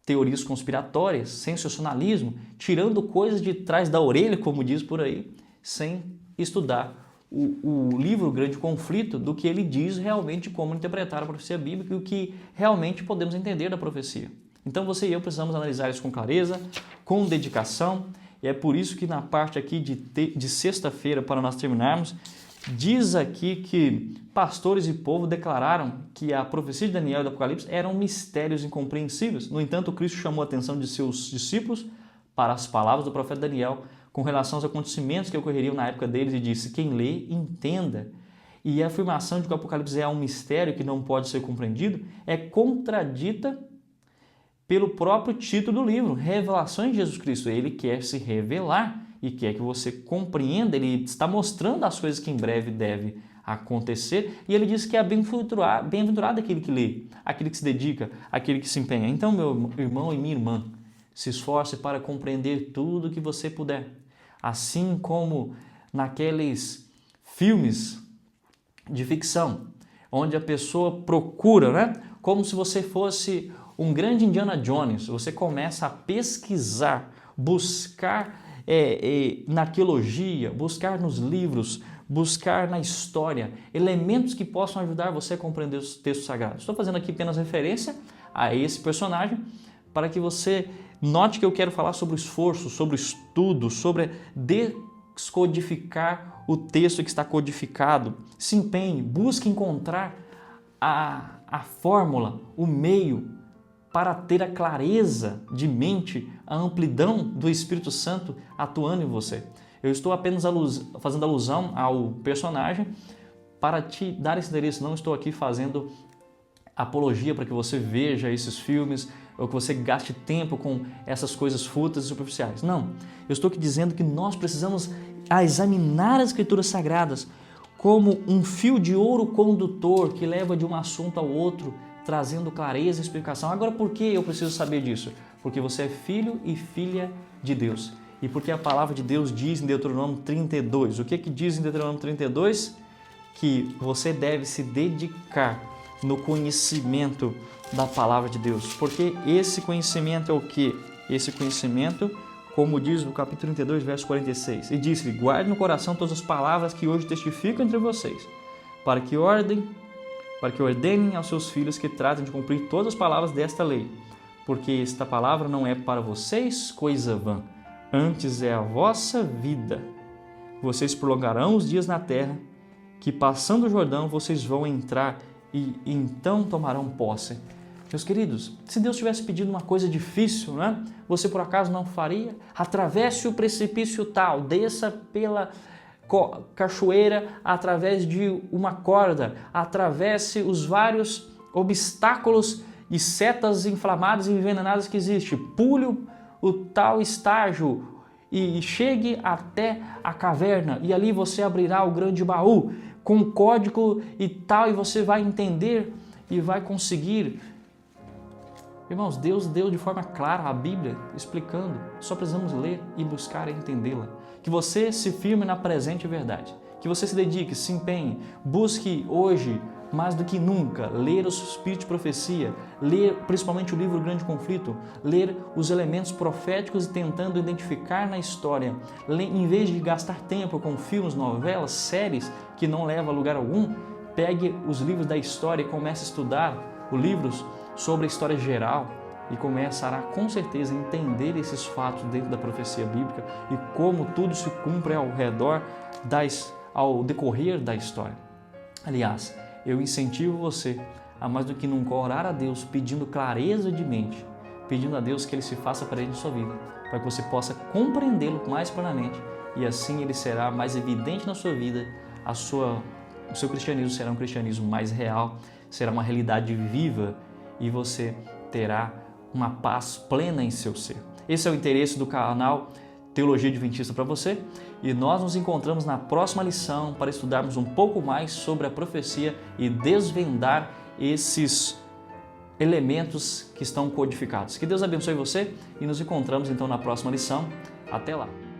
teorias conspiratórias, sensacionalismo, tirando coisas de trás da orelha, como diz por aí, sem estudar o livro O Grande Conflito, do que ele diz realmente como interpretar a profecia bíblica e o que realmente podemos entender da profecia. Então você e eu precisamos analisar isso com clareza, com dedicação, e é por isso que na parte aqui de sexta-feira, para nós terminarmos, diz aqui que pastores e povo declararam que a profecia de Daniel e do Apocalipse eram mistérios incompreensíveis. No entanto, Cristo chamou a atenção de seus discípulos para as palavras do profeta Daniel com relação aos acontecimentos que ocorreriam na época deles e disse, quem lê, entenda. E a afirmação de que o Apocalipse é um mistério que não pode ser compreendido é contradita pelo próprio título do livro, Revelações de Jesus Cristo. Ele quer se revelar e quer que você compreenda, ele está mostrando as coisas que em breve deve acontecer, e ele diz que é bem-aventurado aquele que lê, aquele que se dedica, aquele que se empenha. Então, meu irmão e minha irmã, se esforce para compreender tudo o que você puder. Assim como naqueles filmes de ficção, onde a pessoa procura, né? Como se você fosse um grande Indiana Jones, você começa a pesquisar, buscar na arqueologia, buscar nos livros, buscar na história, elementos que possam ajudar você a compreender os textos sagrados. Estou fazendo aqui apenas referência a esse personagem para que você note que eu quero falar sobre o esforço, sobre o estudo, sobre descodificar o texto que está codificado. Se empenhe, busque encontrar a fórmula, o meio para ter a clareza de mente, a amplidão do Espírito Santo atuando em você. Eu estou apenas fazendo alusão ao personagem para te dar esse endereço. Não estou aqui fazendo apologia para que você veja esses filmes ou que você gaste tempo com essas coisas fúteis e superficiais. Não, eu estou aqui dizendo que nós precisamos examinar as Escrituras Sagradas como um fio de ouro condutor que leva de um assunto ao outro, trazendo clareza e explicação. Agora, por que eu preciso saber disso? Porque você é filho e filha de Deus. E porque a palavra de Deus diz em Deuteronômio 32. O que diz em Deuteronômio 32? Que você deve se dedicar no conhecimento da palavra de Deus. Porque esse conhecimento é o quê? Esse conhecimento, como diz no capítulo 32, verso 46. E diz-lhe, guarde no coração todas as palavras que hoje testifico entre vocês, para que ordenem aos seus filhos que tratem de cumprir todas as palavras desta lei. Porque esta palavra não é para vocês coisa vã, antes é a vossa vida. Vocês prolongarão os dias na terra, que passando o Jordão vocês vão entrar e então tomarão posse. Meus queridos, se Deus tivesse pedido uma coisa difícil, né? Você por acaso não faria? Atravesse o precipício tal, desça pela cachoeira através de uma corda, atravesse os vários obstáculos e setas inflamadas e envenenadas que existem, pule o tal estágio e chegue até a caverna e ali você abrirá o grande baú com código e tal, e você vai entender e vai conseguir. Irmãos, Deus deu de forma clara a Bíblia explicando, só precisamos ler e buscar entendê-la. Que você se firme na presente verdade, que você se dedique, se empenhe, busque hoje, mais do que nunca, ler os espíritos de profecia, ler principalmente o livro Grande Conflito, ler os elementos proféticos e tentando identificar na história, em vez de gastar tempo com filmes, novelas, séries que não levam a lugar algum, pegue os livros da história e comece a estudar os livros sobre a história geral e começará com certeza a entender esses fatos dentro da profecia bíblica e como tudo se cumpre ao decorrer da história. Aliás, eu incentivo você a mais do que nunca orar a Deus pedindo clareza de mente, pedindo a Deus que Ele se faça presente em sua vida, para que você possa compreendê-lo mais plenamente e assim Ele será mais evidente na sua vida, o seu cristianismo será um cristianismo mais real, será uma realidade viva e você terá uma paz plena em seu ser. Esse é o interesse do canal Teologia Adventista para você e nós nos encontramos na próxima lição para estudarmos um pouco mais sobre a profecia e desvendar esses elementos que estão codificados. Que Deus abençoe você e nos encontramos então na próxima lição. Até lá!